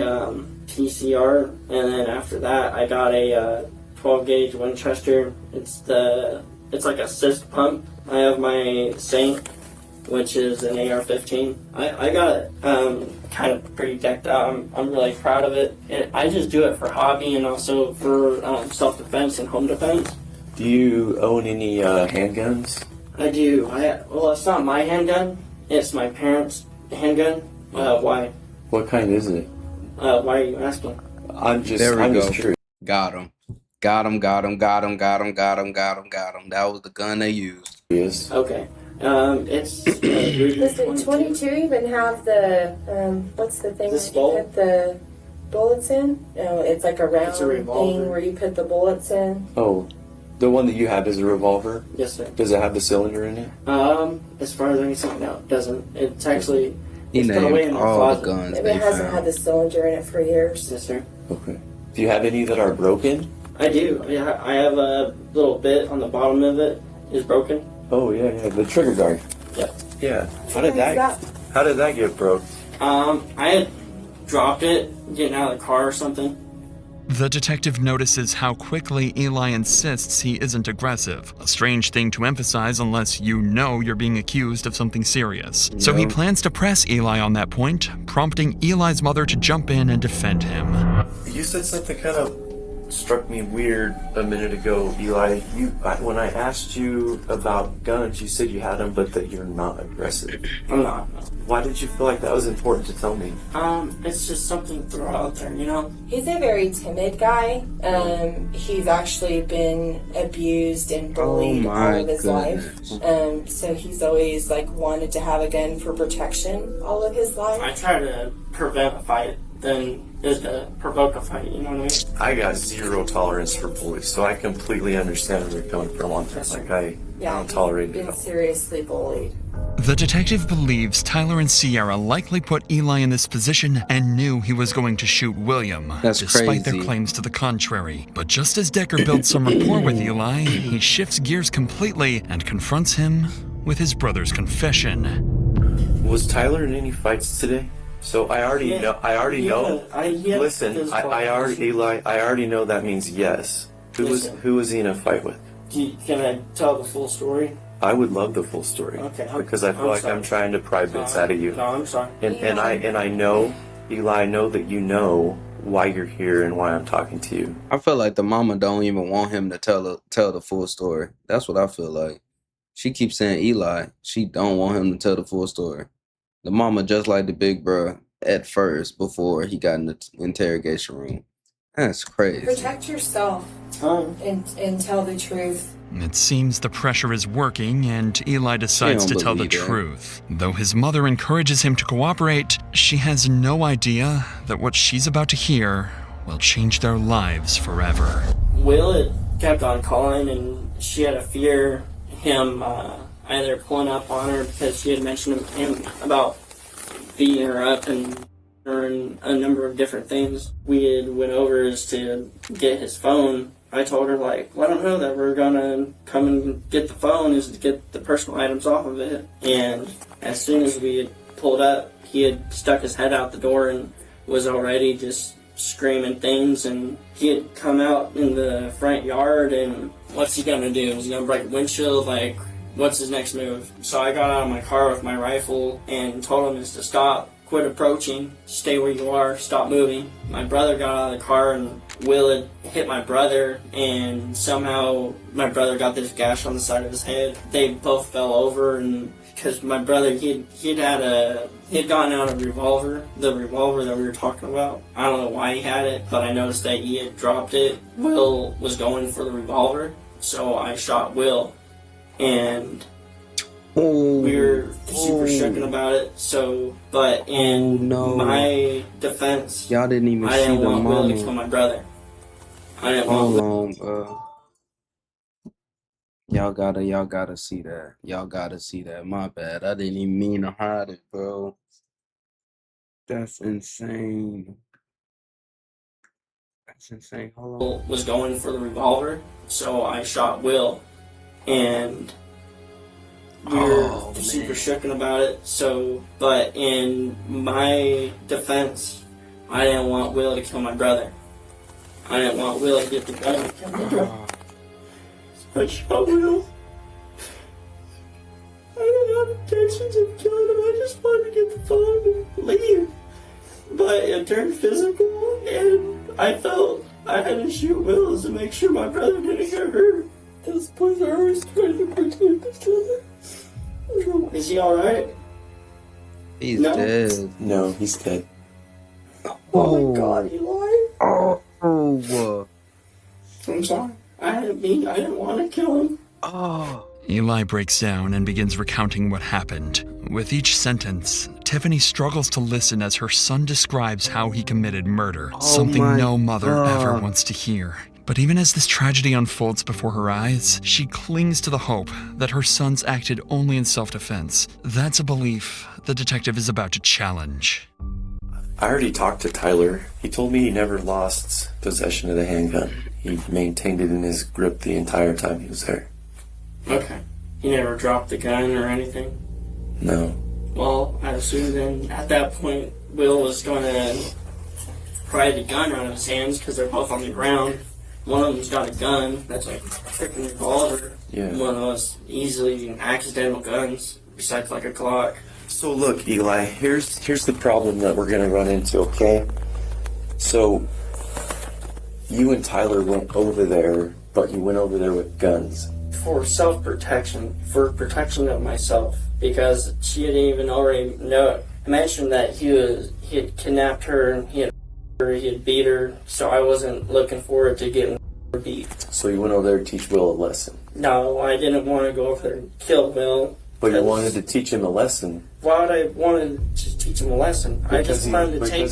PCR, and then after that I got a 12 gauge Winchester. It's like a cyst pump. I have my Saint, which is an AR-15. I got it kind of pretty decked out. I'm really proud of it. I just do it for hobby and also for self-defense and home defense. Do you own any handguns? I do. Well, it's not my handgun. It's my parents' handgun. Why? What kind is it? Why are you asking? I'm just curious. Got him. Got him. That was the gun they used. Yes. Okay. It's... Does the 22 even have the, what's the thing that you put the bullets in? No, it's like a round thing where you put the bullets in. Oh, the one that you have is a revolver? Yes, sir. Does it have the cylinder in it? As far as I can see, no, it doesn't. It's actually... He it's put away in named my all closet. the guns Maybe it hasn't had the cylinder in it for years. Yes, sir. Okay. Do you have any that are broken? I do. I have a little bit on the bottom of it is broken. Oh, yeah, the trigger guard. Yep. Yeah. How did that get broke? I had dropped it getting out of the car or something. The detective notices how quickly Eli insists he isn't aggressive, a strange thing to emphasize unless you know you're being accused of something serious. So he plans to press Eli on that point, prompting Eli's mother to jump in and defend him. You said something kind of struck me weird a minute ago, Eli. When I asked you about guns, you said you had them, but that you're not aggressive. I'm not. Why did you feel like that was important to tell me? It's just something to throw out there, you know? He's a very timid guy. He's actually been abused and bullied all of his life. So he's always like wanted to have a gun for protection all of his life. I try to prevent a fight than is to provoke a fight, you know what I mean? I got zero tolerance for bullies, so I completely understand where you're coming from on that. Like, I don't tolerate it. Been seriously bullied. The detective believes Tyler and Sierra likely put Eli in this position and knew he was going to shoot William, despite their claims to the contrary. But just as Decker builds some rapport with Eli, he shifts gears completely and confronts him with his brother's confession. Was Tyler in any fights today? So I already know. Listen, I already know that means yes. Who was he in a fight with? Can I tell the full story? I would love the full story. Okay. Because I feel like I'm trying to pry bits out of you. No, I'm sorry. And I know, Eli, I know that you know why you're here and why I'm talking to you. I feel like the mama don't even want him to tell the full story. That's what I feel like. She keeps saying Eli. She don't want him to tell the full story. The mama just like the big bro at first before he got in the interrogation room. That's crazy. Protect yourself and tell the truth. It seems the pressure is working, and Eli decides to tell the truth. Though his mother encourages him to cooperate, she has no idea that what she's about to hear will change their lives forever. Will had kept on calling, and she had a fear him either pulling up on her because she had mentioned him about beating her up and a number of different things. We had went over to get his phone. I told her, like, let him know that we're gonna come and get the phone is to get the personal items off of it. And as soon as we had pulled up, he had stuck his head out the door and was already just screaming things. And he had come out in the front yard, and what's he gonna do? Is he gonna break a windshield? Like, what's his next move? So I got out of my car with my rifle and told him to stop, quit approaching, stay where you are, stop moving. My brother got out of the car, and Will had hit my brother, and somehow my brother got this gash on the side of his head. They both fell over, and because my brother, he had gotten out a revolver, the revolver that we were talking about. I don't know why he had it, but I noticed that he had dropped it. Will was going for the revolver, so I shot Will, and we were super shooken about it. So, but in my defense, y'all didn't even I didn't see the want Will to mama. kill my brother. I didn't Hold want on, bro. Y'all gotta see that. Y'all gotta see that. My bad. I didn't even mean to hide it, bro. That's insane. That's insane. Hold on. Will was going for the revolver, so I shot Will, and we were super shooken about it. So, but in my defense, I didn't want Will to kill my brother. I didn't want Will to get the gun and kill my brother. So I shot Will. I didn't have intentions of killing him. I just wanted to get the phone and leave. But it turned physical, and I felt I had to shoot Will to make sure my brother didn't get hurt. Those boys are always trying to protect each other. Is he alright? He's dead. No, he's dead. Oh my god, Eli. Oh. I'm sorry. I didn't want to kill him. Oh. Eli breaks down and begins recounting what happened. With each sentence, Tiffany struggles to listen as her son describes how he committed murder, something no mother ever wants to hear. But even as this tragedy unfolds before her eyes, she clings to the hope that her sons acted only in self-defense. That's a belief the detective is about to challenge. I already talked to Tyler. He told me he never lost possession of the handgun. He maintained it in his grip the entire time he was there. Okay. He never dropped the gun or anything? No. Well, I assume then at that point, Will was going to pry the gun out of his hands because they're both on the ground. One of them's got a gun that's like a freaking revolver. Yeah. One of those easily accidental guns, besides like a Glock. So look, Eli, here's the problem that we're gonna run into, okay? So You and Tyler went over there, but you went over there with guns. For self-protection, for protection of myself, because she had even already mentioned that he had kidnapped her and he had beat her, so I wasn't looking forward to getting beat. So you went over there to teach Will a lesson? No, I didn't want to go over there and kill Will. But you wanted to teach him a lesson. Why would I want to teach him a lesson? I just wanted to take...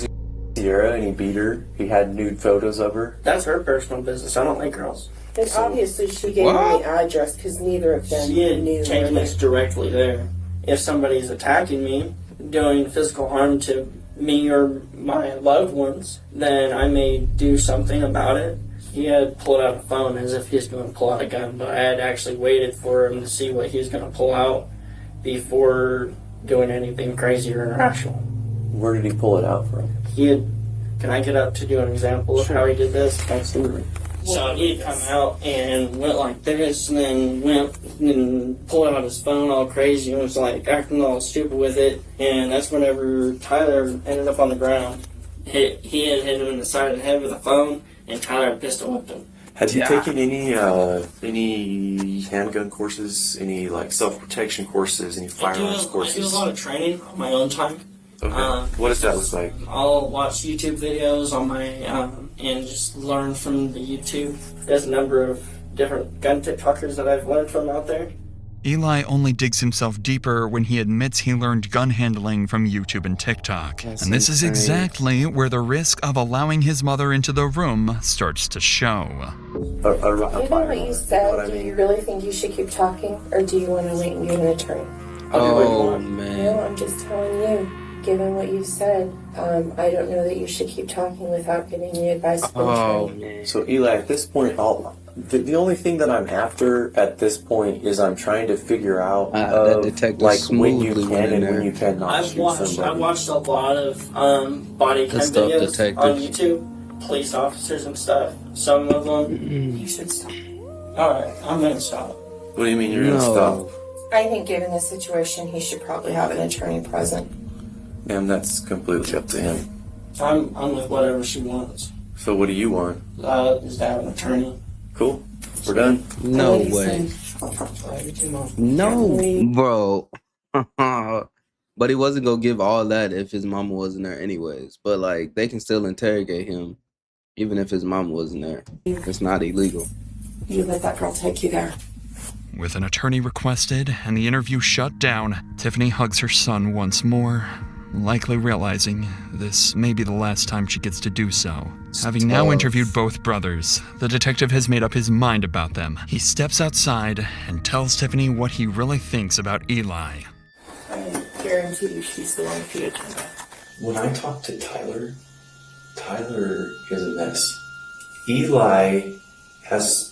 Sierra and he beat her. He had nude photos of her. That's her personal business. I don't like girls. And obviously she gave him the address because neither of them knew. Taking us directly there. If somebody's attacking me, doing physical harm to me or my loved ones, then I may do something about it. He had pulled out a phone as if he was going to pull out a gun, but I had actually waited for him to see what he was going to pull out before doing anything crazy or irrational. Where did he pull it out from? He had... Can I get up to do an example of how he did this? Absolutely. So he'd come out and went like this, and then went and pulled out his phone all crazy and was like acting all stupid with it. And that's whenever Tyler ended up on the ground. He had hit him in the side of the head with a phone, and Tyler pistol whipped him. Had you taken any handgun courses, any like self-protection courses, any firearms courses? I do a lot of training on my own time. Okay. What does that look like? I'll watch YouTube videos on my and just learn from the YouTube. There's a number of different gun TikTokers that I've learned from out there. Eli only digs himself deeper when he admits he learned gun handling from YouTube and TikTok. That's and this is exactly where the risk of allowing his mother into the room starts to show. Given what you said, do you really think you should keep talking, or do you want to wait and get an attorney? Oh, man. No, I'm just telling you. Given what you said, I don't know that you should keep talking without getting the advice from an attorney. So Eli, at this point, the only thing that I'm after at this point is I'm trying to figure out like when you can and when you cannot I've watched a lot of body cam videos on YouTube, police officers and stuff. Some of them. You should stop. Alright, I'm gonna stop. What do you mean you're gonna stop? I think given the situation, he should probably have an attorney present. Ma'am, that's completely up to him. I'm with whatever she wants. So what do you want? Is to have an attorney. Cool. We're done. No way. No, bro. But he wasn't gonna give all that if his mama wasn't there anyways. But like, they can still interrogate him even if his mama wasn't there. It's not illegal. You let that girl take you there. With an attorney requested and the interview shut down, Tiffany hugs her son once more, likely realizing this may be the last time she gets to do so. Having now interviewed both brothers, the detective has made up his mind about them. He steps outside and tells Tiffany what he really thinks about Eli. I guarantee you she's the one for you. When I talk to Tyler, Tyler is a mess. Eli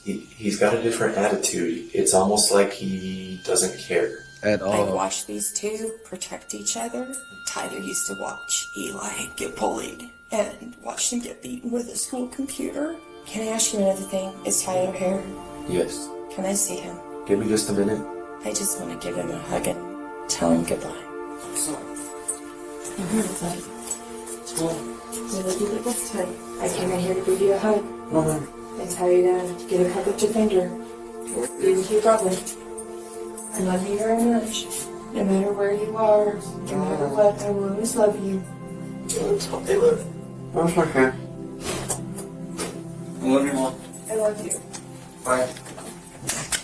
he's got a different attitude. It's almost like he doesn't care at all. I watched these two protect each other. Tyler used to watch Eli get bullied and watch him get beaten with a school computer. Can I ask you another thing? Is Tyler here? Yes. Can I see him? Give me just a minute. I just want to give him a hug and tell him goodbye. Sorry. I'm here to tell you. I love you like this time. I came in here to give you a hug. And tell you to get a hug with your finger. Even with your brother. I love you very much. No matter where you are, no matter what, I will always love you. That's what they live. That's okay. I love you, Mom. I love you. Bye.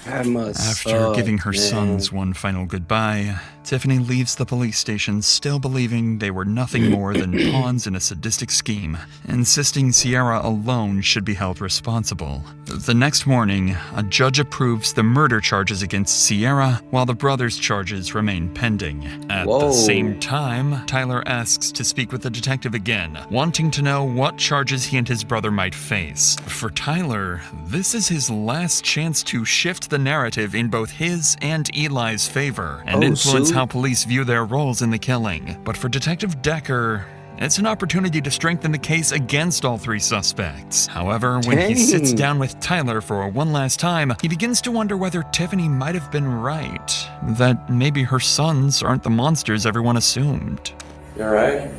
After giving her sons one final goodbye, Tiffany leaves the police station still believing they were nothing more than pawns in a sadistic scheme, insisting Sierra alone should be held responsible. The next morning, a judge approves the murder charges against Sierra, while the brothers' charges remain pending. At the same time, Tyler asks to speak with the detective again, wanting to know what charges he and his brother might face. For Tyler, this is his last chance to shift the narrative in both his and Eli's favor, and influence how police view their roles in the killing. But for Detective Decker, it's an opportunity to strengthen the case against all three suspects. However, when he sits down with Tyler for one last time, he begins to wonder whether Tiffany might have been right. That maybe her sons aren't the monsters everyone assumed. You alright?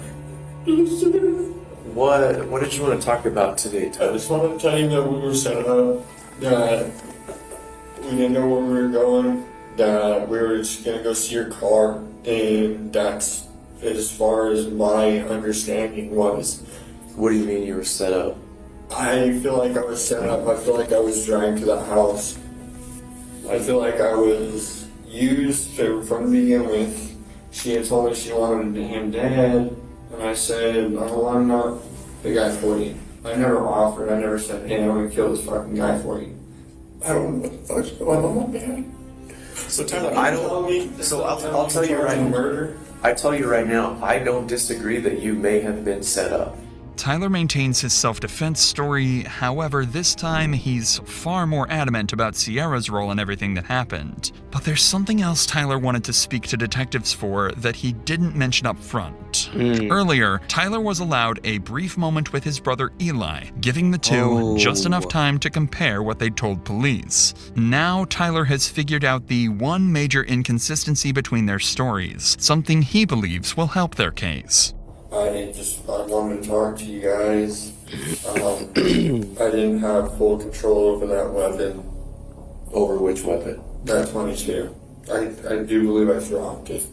What did you want to talk about today, I Tyler? just wanted to tell you that we were set up, that we didn't know where we were going, that we were just gonna go see your car, and that's as far as my understanding was. What do you mean you were set up? I feel like I was set up. I feel like I was dragged to the house. I feel like I was used from the begin with. She had told me she wanted him dead, and I said, "Oh, I'm not the guy for you." I never offered. I never said, "Hey, I'm gonna kill this fucking guy for you." I don't know what the fuck's going on, man. So Tyler, I'll tell you right now. I tell you right now, I don't disagree that you may have been set up. Tyler maintains his self-defense story, however, this time he's far more adamant about Sierra's role in everything that happened. But there's something else Tyler wanted to speak to detectives for that he didn't mention up front. Earlier, Tyler was allowed a brief moment with his brother Eli, giving the two just enough time to compare what they'd told police. Now Tyler has figured out the one major inconsistency between their stories, something he believes will help their case. I wanted to talk to you guys. I didn't have full control over that weapon. Over which weapon? That 22. I do believe I dropped it.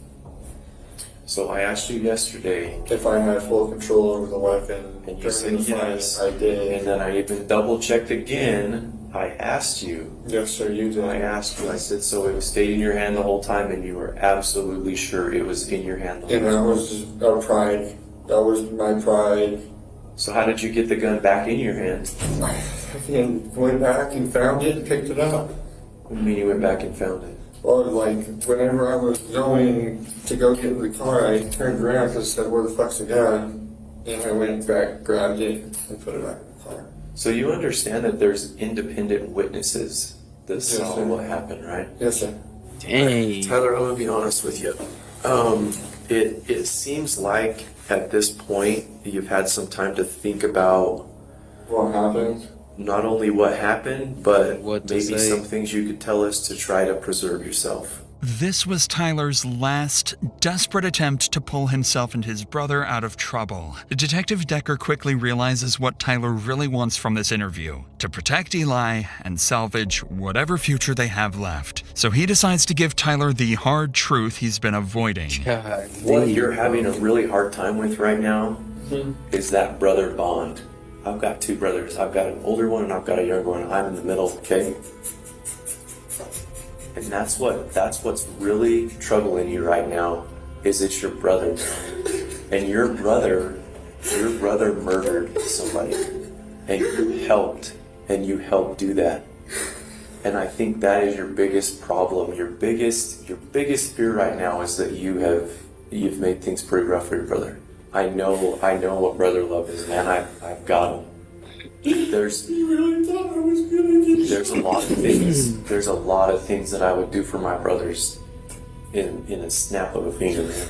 So I asked you yesterday if I had full control over the weapon, and you said yes. I did. And then I even double checked again. I asked you. Yes, sir, you did. I asked you. I said, so it stayed in your hand the whole time, and you were absolutely sure it was in your hand the whole time. And that was just our pride. That was my pride. So how did you get the gun back in your hand? I went back and found it and picked it up. What do you mean you went back and found it? Well, like, whenever I was going to go get in the car, I turned around because I said, where the fuck's the gun? And I went back, grabbed it, and put it back in the car. So you understand that there's independent witnesses that saw what happened, right? Yes, sir. Dang. Tyler, I'm going to be honest with you. It seems like at this point you've had some time to think about what happened. Not only what happened, but maybe say. some things you could tell us to try to preserve yourself. This was Tyler's last desperate attempt to pull himself and his brother out of trouble. Detective Decker quickly realizes what Tyler really wants from this interview: to protect Eli and salvage whatever future they have left. So he decides to give Tyler the hard truth he's been avoiding. What you're having a really hard time with right now is that brother bond. I've got two brothers. I've got an older one and I've got a younger one. I'm in the middle, okay? And that's what's really troubling you right now, is it's your brother. And your brother murdered somebody. And you helped do that. And I think that is your biggest problem. Your biggest fear right now is that you've made things pretty rough for your brother. I know what brother love is, man. I've got him. There's a lot of things. There's a lot of things that I would do for my brothers in a snap of a finger, man.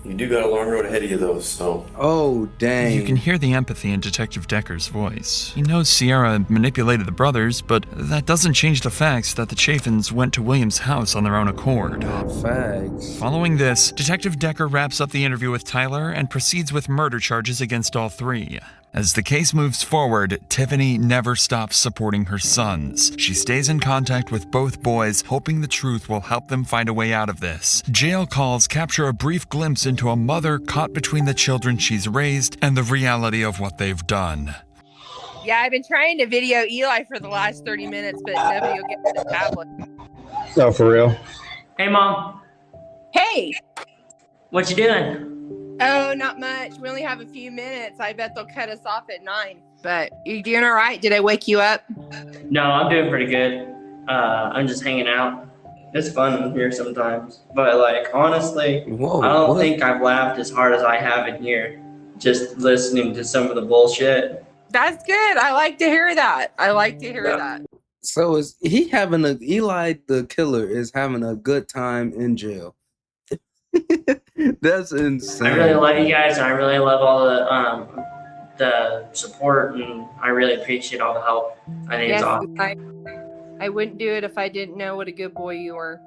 You do got a long road ahead of you, though, so... Oh, dang. You can hear the empathy in Detective Decker's voice. He knows Sierra manipulated the brothers, but that doesn't change the facts that the Chaffins went to William's house on their own accord. Facts. Following this, Detective Decker wraps up the interview with Tyler and proceeds with murder charges against all three. As the case moves forward, Tiffany never stops supporting her sons. She stays in contact with both boys, hoping the truth will help them find a way out of this. Jail calls capture a brief glimpse into a mother caught between the children she's raised and the reality of what they've done. Yeah, I've been trying to video Eli for the last 30 minutes, but nobody will get to the tablet. No, for real. Hey, Mom. Hey! What you doing? Oh, not much. We only have a few minutes. I bet they'll cut us off at 9. But you doing all right? Did I wake you up? No, I'm doing pretty good. I'm just hanging out. It's fun here sometimes. But, like, honestly, I don't think I've laughed as hard as I have in here just listening to some of the bullshit. That's good. I like to hear that. That. So is he having Eli the killer is having a good time in jail? That's insane. I really love you guys, and I really love all the support, and I really appreciate all the help. I think it's awesome. I wouldn't do it if I didn't know what a good boy you were.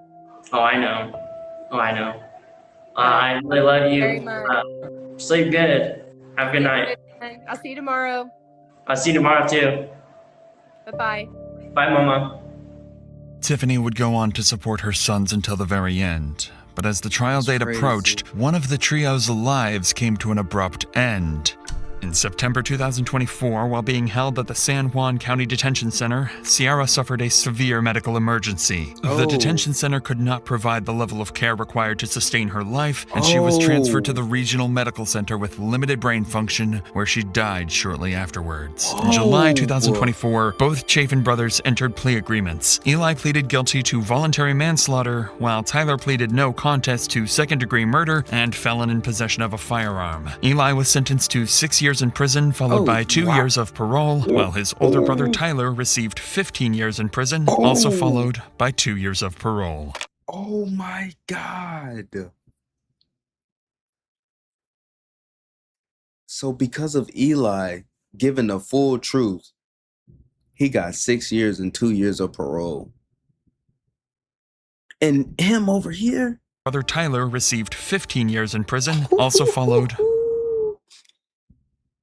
Oh, I know. I really love you. Very much. Sleep good. Have a good night. And I'll see you tomorrow. I'll see you tomorrow too. Bye-bye. Bye, Mama. Tiffany would go on to support her sons until the very end, but as the trial date approached, one of the trio's lives came to an abrupt end. In September 2024, while being held at the San Juan County Detention Center, Sierra suffered a severe medical emergency. The detention center could not provide the level of care required to sustain her life, and she was transferred to the regional medical center with limited brain function, where she died shortly afterwards. In July 2024, both Chafin brothers entered plea agreements. Eli pleaded guilty to voluntary manslaughter, while Tyler pleaded no contest to second-degree murder and felon in possession of a firearm. Eli was sentenced to 6 years in prison, followed by 2 years of parole, while his older brother Tyler received 15 years in prison, also followed by 2 years of parole. Oh my God. So because of Eli giving the full truth, he got 6 years and 2 years of parole. And him over here? Brother Tyler received 15 years in prison, also followed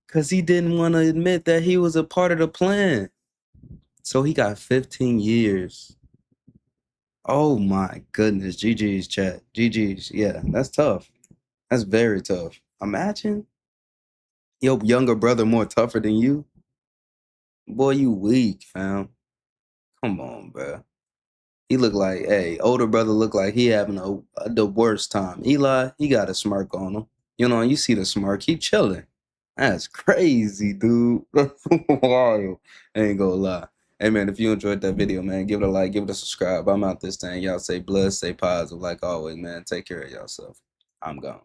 because he didn't want to admit that he was a part of the plan. So he got 15 years. Oh my goodness. GG's, chat. GG's. Yeah, that's tough. That's very tough. Imagine your younger brother more tougher than you. Boy, you weak, fam. Come on, bro. He looked like, hey, older brother looked like he having the worst time. Eli, he got a smirk on him. You know, you see the smirk. He chilling. That's crazy, dude. That's wild. I ain't gonna lie. Hey, man, if you enjoyed that video, man, give it a like, give it a subscribe. I'm out this thing. Y'all stay blessed, stay positive like always, man. Take care of yourself. I'm gone.